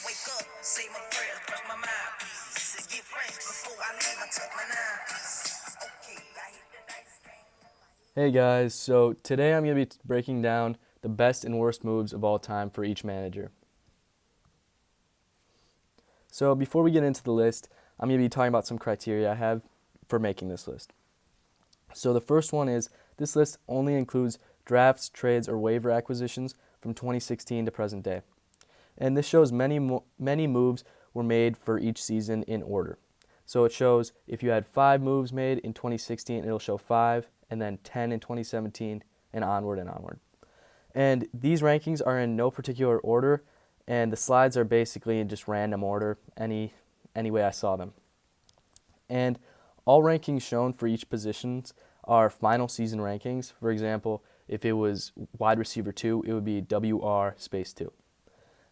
wake up, say my prayers, brush my mouthpiece. Get fresh before I leave, I took my 9 piece. Okay, I hit the dice game. Hey guys, so today I'm going to be breaking down the best and worst moves of all time for each manager. So before we get into the list, I'm going to be talking about some criteria I have for making this list. So the first one is this list only includes drafts, trades, or waiver acquisitions from 2016 to present day. And this shows many moves were made for each season in order. So it shows if you had 5 moves made in 2016, it'll show 5, and then 10 in 2017, and onward and onward. And these rankings are in no particular order, and the slides are basically in just random order, any way I saw them. And all rankings shown for each positions are final season rankings. For example, if it was wide receiver 2, it would be WR space 2.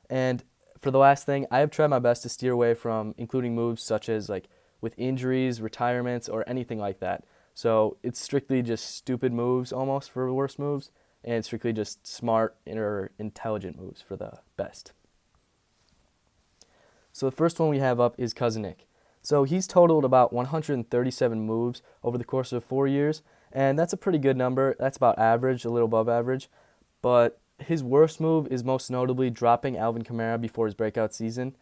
And for the last thing, I have tried my best to steer away from including moves such as like with injuries, retirements, or anything like that. So it's strictly just stupid moves almost for the worst moves, and strictly just smart or intelligent moves for the best. So the first one we have up is Cousin Nick. So he's totaled about 137 moves over the course of 4 years, and that's a pretty good number. That's about average, a little above average. But his worst move is most notably dropping Alvin Kamara before his breakout season,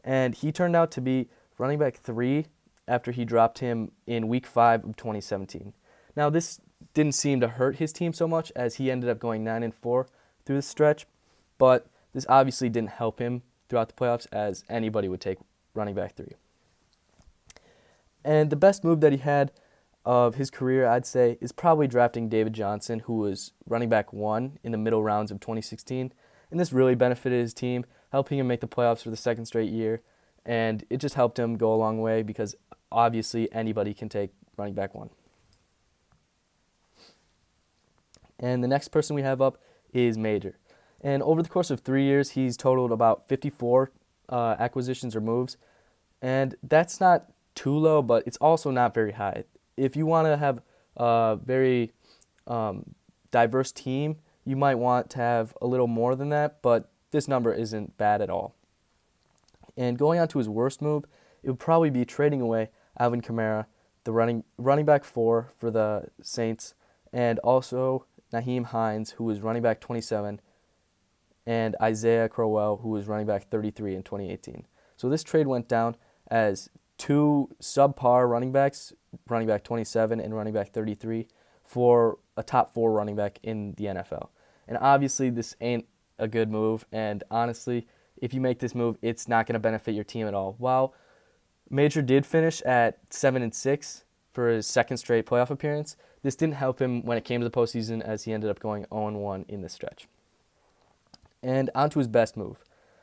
and he turned out to be running back 3 after he dropped him in week 5 of 2017. Now this didn't seem to hurt his team so much as he ended up going 9-4 through the stretch, but this obviously didn't help him throughout the playoffs as anybody would take running back 3. And the best move that he had of his career, I'd say, is probably drafting David Johnson, who was running back 1 in the middle rounds of 2016. And this really benefited his team, helping him make the playoffs for the second straight year. And it just helped him go a long way because obviously anybody can take running back 1. And the next person we have up is Major. And over the course of 3 years, he's totaled about 54 acquisitions or moves. And that's not too low, but it's also not very high. If you want to have a very diverse team, you might want to have a little more than that, but this number isn't bad at all. And going on to his worst move, it would probably be trading away Alvin Kamara, the running back 4 for the Saints, and also Nyheim Hines, who was running back 27, and Isaiah Crowell, who was running back 33 in 2018. So this trade went down as 2 subpar running backs, running back 27 and running back 33, for a top 4 running back in the NFL. And obviously this ain't a good move, and honestly, if you make this move, it's not going to benefit your team at all. While Major did finish at 7-6 for his second straight playoff appearance, this didn't help him when it came to the postseason as he ended up going 0-1 in this stretch. And on to his best move.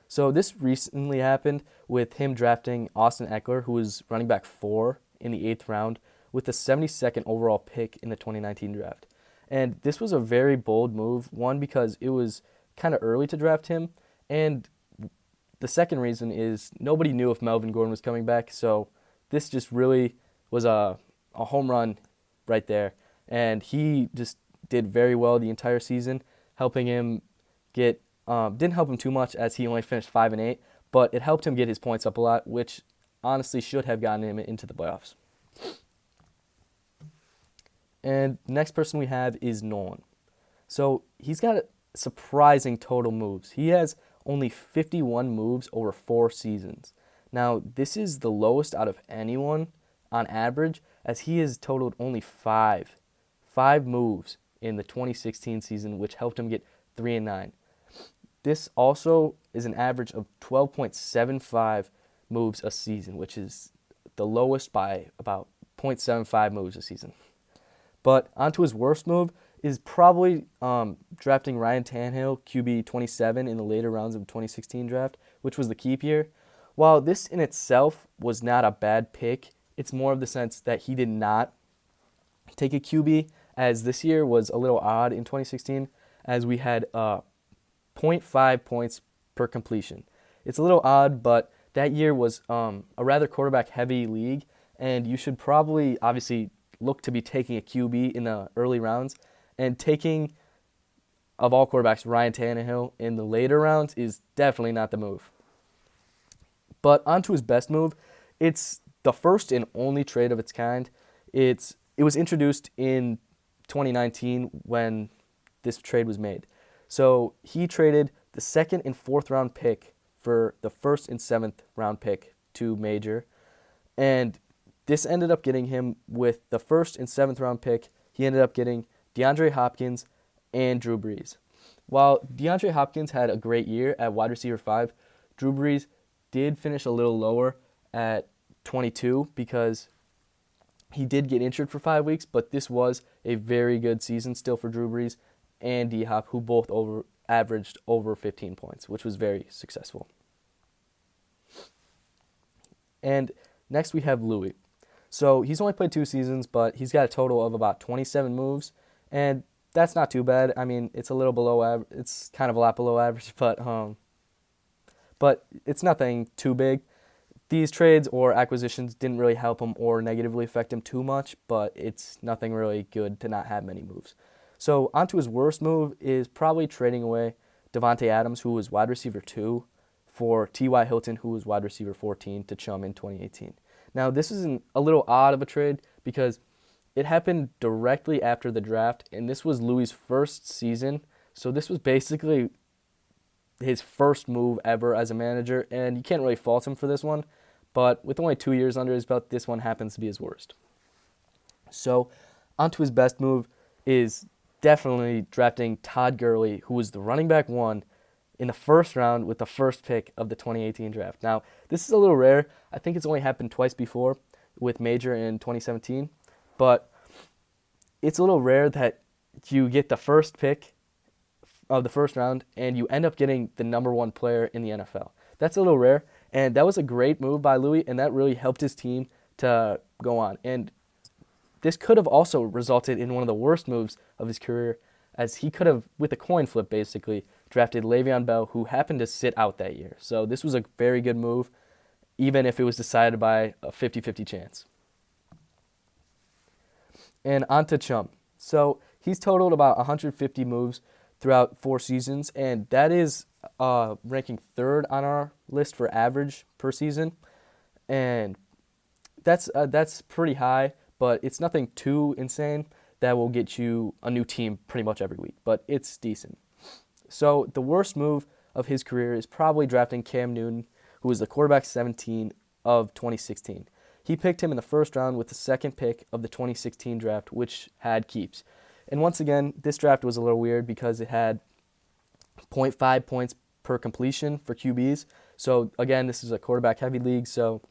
So this recently happened with him drafting Austin Eckler, who was running back 4 in the 8th round, with the 72nd overall pick in the 2019 draft. And this was a very bold move, one, because it was kind of early to draft him, and the second reason is nobody knew if Melvin Gordon was coming back, so this just really was a home run right there. And he just did very well the entire season, helping him get didn't help him too much as he only finished 5-8, but it helped him get his points up a lot, which honestly should have gotten him into the playoffs. And the next person we have is Nolan. So he's got surprising total moves. He has only 51 moves over 4 seasons. Now, this is the lowest out of anyone on average, as he has totaled only 5 moves in the 2016 season, which helped him get 3-9. This also is an average of 12.75 moves a season, which is the lowest by about 0.75 moves a season. But onto his worst move is probably drafting Ryan Tannehill, QB 27, in the later rounds of the 2016 draft, which was the keep year. While this in itself was not a bad pick, it's more of the sense that he did not take a QB, as this year was a little odd in 2016, as we had 0.5 points per completion. It's a little odd, but that year was a rather quarterback-heavy league, and you should probably, obviously, look to be taking a QB in the early rounds, and taking, of all quarterbacks, Ryan Tannehill in the later rounds is definitely not the move. But onto his best move. It's the first and only trade of its kind. It was introduced in 2019 when this trade was made. So he traded the second and fourth round pick for the first and seventh round pick to Major. And this ended up getting him with the first and seventh round pick. He ended up getting DeAndre Hopkins and Drew Brees. While DeAndre Hopkins had a great year at wide receiver 5, Drew Brees did finish a little lower at 22 because he did get injured for 5 weeks, but this was a very good season still for Drew Brees and D-Hop, who both averaged over 15 points, which was very successful. And next we have Louis. So he's only played 2 seasons, but he's got a total of about 27 moves, and that's not too bad. I mean, it's a little below average. It's kind of a lot below average, but it's nothing too big. These trades or acquisitions didn't really help him or negatively affect him too much, but it's nothing really good to not have many moves. So onto his worst move is probably trading away Davante Adams, who was wide receiver 2, for T.Y. Hilton, who was wide receiver 14, to Chum in 2018. Now, this is a little odd of a trade because it happened directly after the draft, and this was Louis' first season. So this was basically his first move ever as a manager, and you can't really fault him for this one. But with only 2 years under his belt, this one happens to be his worst. So onto his best move is definitely drafting Todd Gurley, who was the running back 1 in the first round with the first pick of the 2018 draft. Now, this is a little rare. I think it's only happened twice before with Major in 2017. But it's a little rare that you get the first pick of the first round and you end up getting the number 1 player in the NFL. That's a little rare, and that was a great move by Louis, and that really helped his team to go on. And this could have also resulted in one of the worst moves of his career, as he could have, with a coin flip basically, drafted Le'Veon Bell, who happened to sit out that year. So this was a very good move, even if it was decided by a 50-50 chance. And on to Chum. So he's totaled about 150 moves throughout 4 seasons, and that is ranking 3rd on our list for average per season. And that's pretty high, but it's nothing too insane that will get you a new team pretty much every week, but it's decent. So the worst move of his career is probably drafting Cam Newton, who was the quarterback 17 of 2016. He picked him in the first round with the second pick of the 2016 draft, which had keeps. And once again, this draft was a little weird because it had 0.5 points per completion for QBs. So again, this is a quarterback-heavy league, so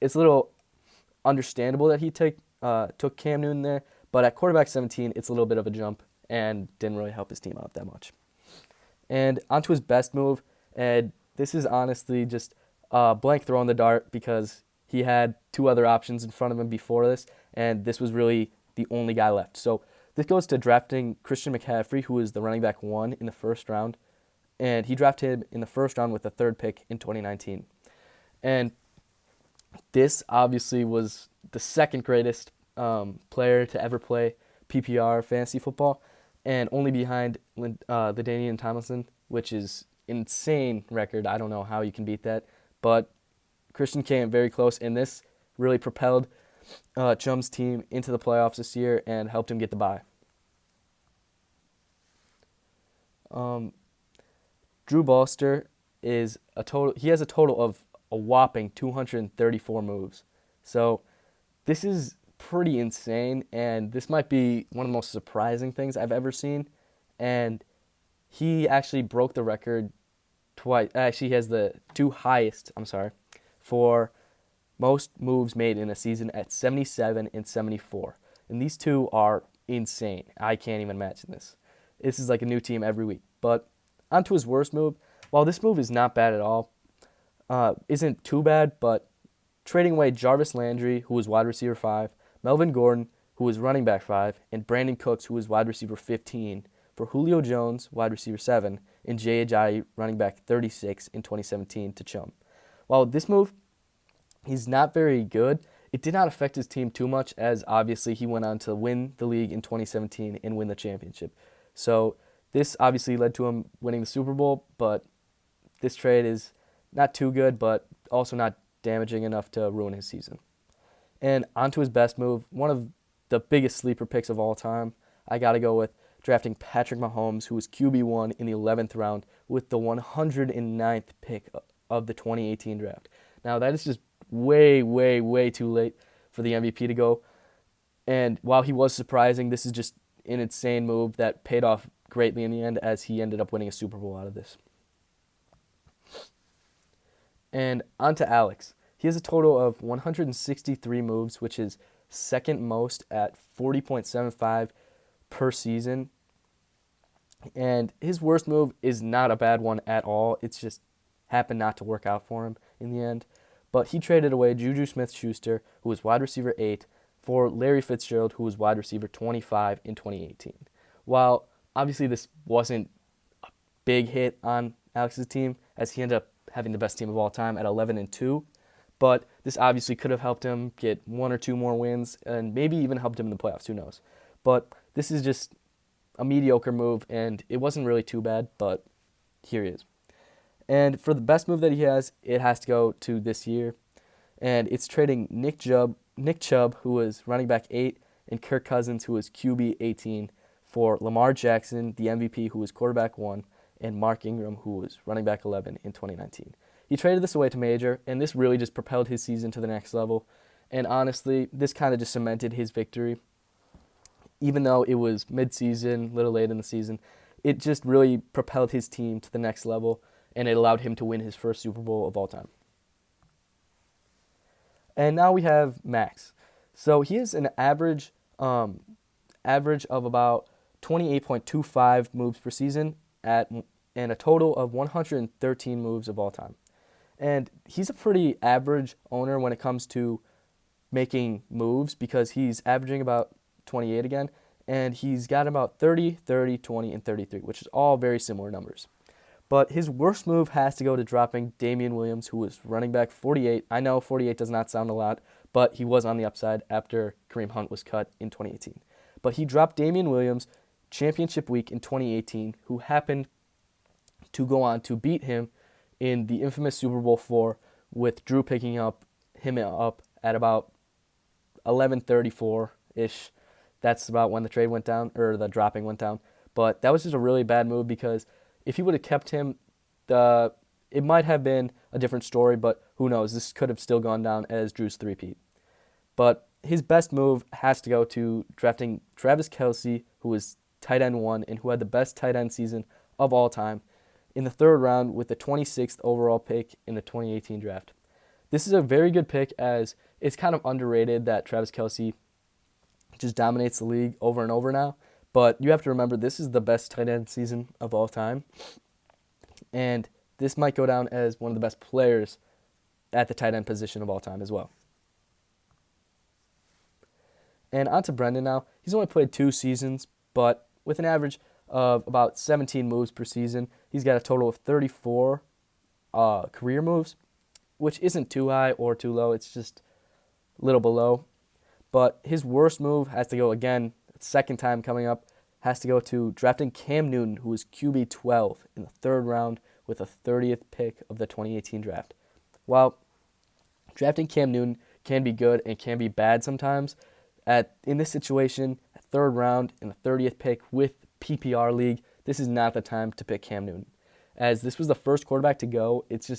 it's a little understandable that he took Cam Newton there. But at quarterback 17, it's a little bit of a jump and didn't really help his team out that much. And onto his best move, and this is honestly just a blank throw in the dart because he had 2 other options in front of him before this, and this was really the only guy left. So this goes to drafting Christian McCaffrey, who is the running back 1 in the first round, and he drafted him in the first round with the 3rd pick in 2019. And this obviously was the second greatest player to ever play PPR fantasy football, and only behind LaDainian Tomlinson, which is insane record. I don't know how you can beat that, but Christian came very close, and this really propelled Chum's team into the playoffs this year and helped him get the bye. Drew Bolster has a total of a whopping 234 moves. So this is pretty insane, and this might be one of the most surprising things I've ever seen. And he actually broke the record twice. Actually, he has the 2 highest, for most moves made in a season at 77 and 74. And these 2 are insane. I can't even imagine this. This is like a new team every week. But onto his worst move. While this move is not bad at all, isn't too bad, but trading away Jarvis Landry, who was wide receiver 5, Melvin Gordon, who was running back 5, and Brandon Cooks, who was wide receiver 15, for Julio Jones, wide receiver 7, and Jay Ajayi, running back 36 in 2017 to Chum. While this move, he's not very good, it did not affect his team too much, as obviously he went on to win the league in 2017 and win the championship. So this obviously led to him winning the Super Bowl, but this trade is not too good, but also not damaging enough to ruin his season. And onto his best move, one of the biggest sleeper picks of all time. I got to go with drafting Patrick Mahomes, who was QB1 in the 11th round with the 109th pick of the 2018 draft. Now, that is just way, way, way too late for the MVP to go. And while he was surprising, this is just an insane move that paid off greatly in the end, as he ended up winning a Super Bowl out of this. And on to Alex. He has a total of 163 moves, which is second most at 40.75 per season. And his worst move is not a bad one at all. It's just happened not to work out for him in the end. But he traded away Juju Smith-Schuster, who was wide receiver 8, for Larry Fitzgerald, who was wide receiver 25 in 2018. While obviously this wasn't a big hit on Alex's team, as he ended up having the best team of all time at 11-2, but this obviously could have helped him get 1 or 2 more wins and maybe even helped him in the playoffs, who knows. But this is just a mediocre move, and it wasn't really too bad, but here he is. And for the best move that he has, it has to go to this year, and it's trading Nick Chubb, who was running back 8, and Kirk Cousins, who was QB 18, for Lamar Jackson, the MVP, who was quarterback 1, and Mark Ingram, who was running back 11 in 2019. He traded this away to Major, and this really just propelled his season to the next level. And honestly, this kind of just cemented his victory. Even though it was mid-season, a little late in the season, it just really propelled his team to the next level, and it allowed him to win his first Super Bowl of all time. And now we have Max. So he has an average of about 28.25 moves per season and a total of 113 moves of all time. And he's a pretty average owner when it comes to making moves, because he's averaging about 28 again, and he's got about 30, 30, 20, and 33, which is all very similar numbers. But his worst move has to go to dropping Damian Williams, who was running back 48. I know 48 does not sound a lot, but he was on the upside after Kareem Hunt was cut in 2018. But he dropped Damian Williams championship week in 2018, who happened to go on to beat him in the infamous Super Bowl IV, with Drew picking him up at about 11:34-ish. That's about when the trade went down, or the dropping went down. But that was just a really bad move, because if he would have kept him, it might have been a different story, but who knows? This could have still gone down as Drew's three-peat. But his best move has to go to drafting Travis Kelce, who was tight end 1 and who had the best tight end season of all time, in the 3rd round with the 26th overall pick in the 2018 draft. This is a very good pick, as it's kind of underrated that Travis Kelce just dominates the league over and over now. But you have to remember, this is the best tight end season of all time. And this might go down as one of the best players at the tight end position of all time as well. And on to Brendan now. He's only played 2 seasons, but with an average of about 17 moves per season, he's got a total of 34 career moves, which isn't too high or too low. It's just a little below. But his worst move has to go, again, second time coming up, has to go to drafting Cam Newton, who was QB 12 in the 3rd round with the 30th pick of the 2018 draft. While drafting Cam Newton can be good and can be bad sometimes, in this situation, 3rd round in the 30th pick with PPR league, this is not the time to pick Cam Newton. As this was the first quarterback to go, it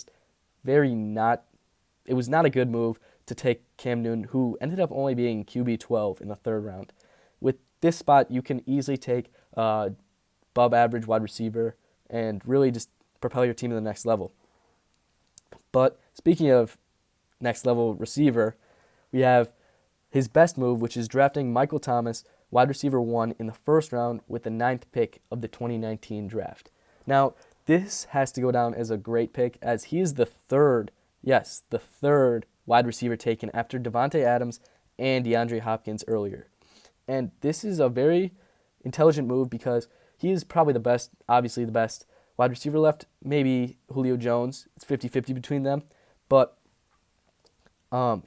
was not a good move to take Cam Newton, who ended up only being QB 12 in the 3rd round. With this spot, you can easily take above average wide receiver and really just propel your team to the next level. But speaking of next level receiver, we have his best move, which is drafting Michael Thomas, wide receiver 1 in the 1st round with the 9th pick of the 2019 draft. Now, this has to go down as a great pick, as he is the third wide receiver taken after Devontae Adams and DeAndre Hopkins earlier. And this is a very intelligent move, because he is probably obviously the best wide receiver left. Maybe Julio Jones. It's 50-50 between them. But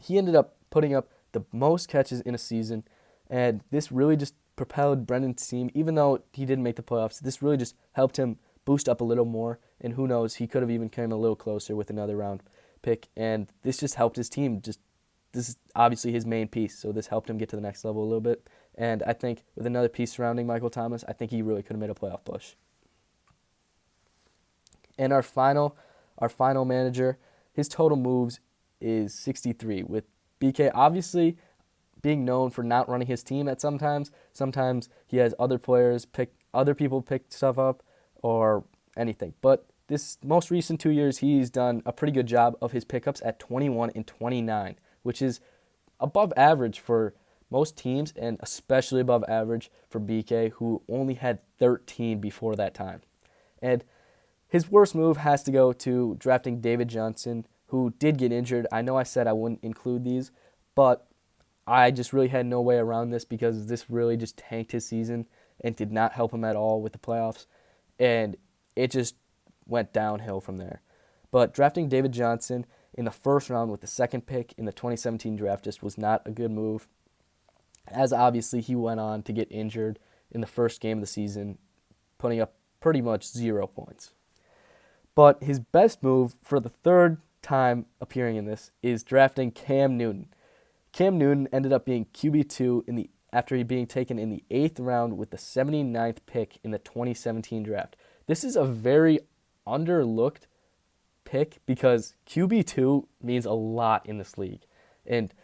he ended up putting up the most catches in a season, and this really just propelled Brendan's team. Even though he didn't make the playoffs, this really just helped him boost up a little more, and who knows, he could have even come a little closer with another round. pick, and this just helped his team. This is obviously his main piece, so this helped him get to the next level a little bit. And I think with another piece surrounding Michael Thomas, I think he really could have made a playoff push. And our final manager, his total moves is 63, with BK obviously being known for not running his team at sometimes. Sometimes he has other people pick stuff up or anything. But this most recent 2 years, he's done a pretty good job of his pickups at 21 and 29, which is above average for most teams and especially above average for BK, who only had 13 before that time. And his worst move has to go to drafting David Johnson, who did get injured. I know I said I wouldn't include these, but I just really had no way around this because this really just tanked his season and did not help him at all with the playoffs. And it just went downhill from there. But drafting David Johnson in the first round with the second pick in the 2017 draft just was not a good move, as obviously he went on to get injured in the first game of the season, putting up pretty much 0 points. But his best move for the third time appearing in this is drafting Cam Newton. Cam Newton ended up being QB2 after being taken in the 8th round with the 79th pick in the 2017 draft. This is a very underlooked pick because QB2 means a lot in this league. And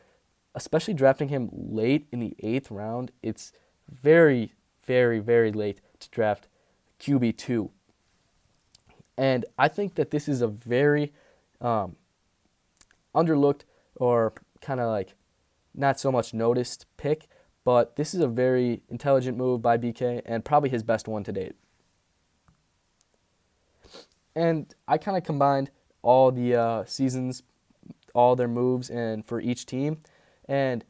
especially drafting him late in the 8th round, it's very, very, very late to draft QB2. And I think that this is a very underlooked or kind of like not so much noticed pick, but this is a very intelligent move by BK and probably his best one to date. And I kind of combined all the seasons, all their moves, and for each team. And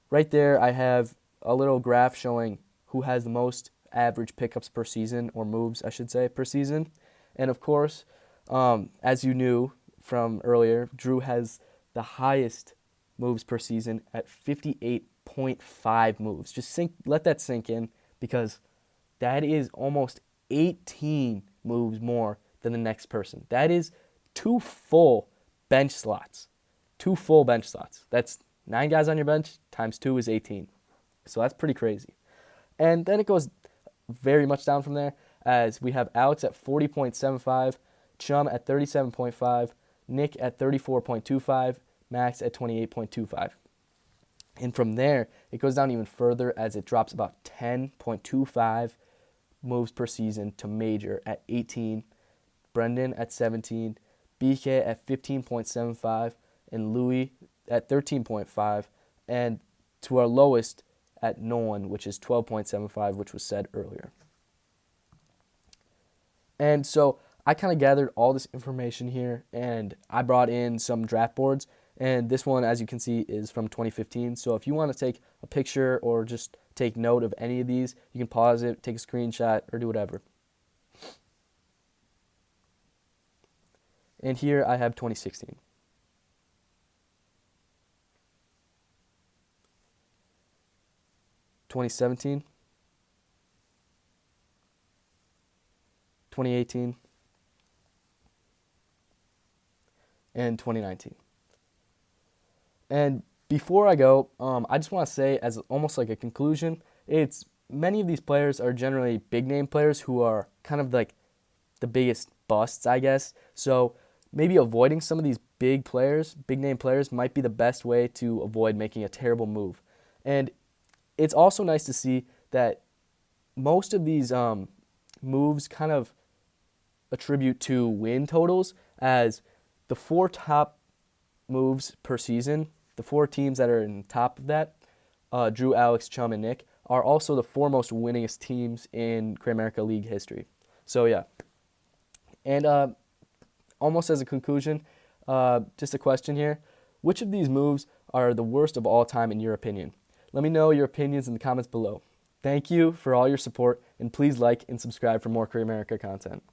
right there I have a little graph showing who has the most average pickups per season, or moves, I should say, per season. And of course, as you knew from earlier, Drew has the highest moves per season at 58.5 moves. Just let that sink in, because that is almost 18 moves more than the next person. That is 2 full bench slots. 2 full bench slots. That's 9 guys on your bench times 2 is 18. So that's pretty crazy. And then it goes very much down from there, as we have Alex at 40.75, Chum at 37.5, Nick at 34.25, Max at 28.25. And from there, it goes down even further as it drops about 10.25 moves per season to Major at 18, Brendan at 17, BK at 15.75, and Louis at 13.5, and to our lowest at Nolan, which is 12.75, which was said earlier. And so I kind of gathered all this information here, and I brought in some draft boards. And this one, as you can see, is from 2015. So if you want to take a picture or just take note of any of these, you can pause it, take a screenshot, or do whatever. And here I have 2016. (2017), 2018, and 2019. And before I go, I just want to say, as almost like a conclusion, many of these players are generally big name players who are kind of like the biggest busts, I guess. So maybe avoiding some of these big name players, might be the best way to avoid making a terrible move. And it's also nice to see that most of these moves kind of attribute to win totals, as the 4 top moves per season, the 4 teams that are in top of that, Drew, Alex, Chum, and Nick, are also the 4 most winningest teams in Grimerica League history. So yeah. And almost as a conclusion, just a question here. Which of these moves are the worst of all time in your opinion? Let me know your opinions in the comments below. Thank you for all your support, and please like and subscribe for more Grimerica content.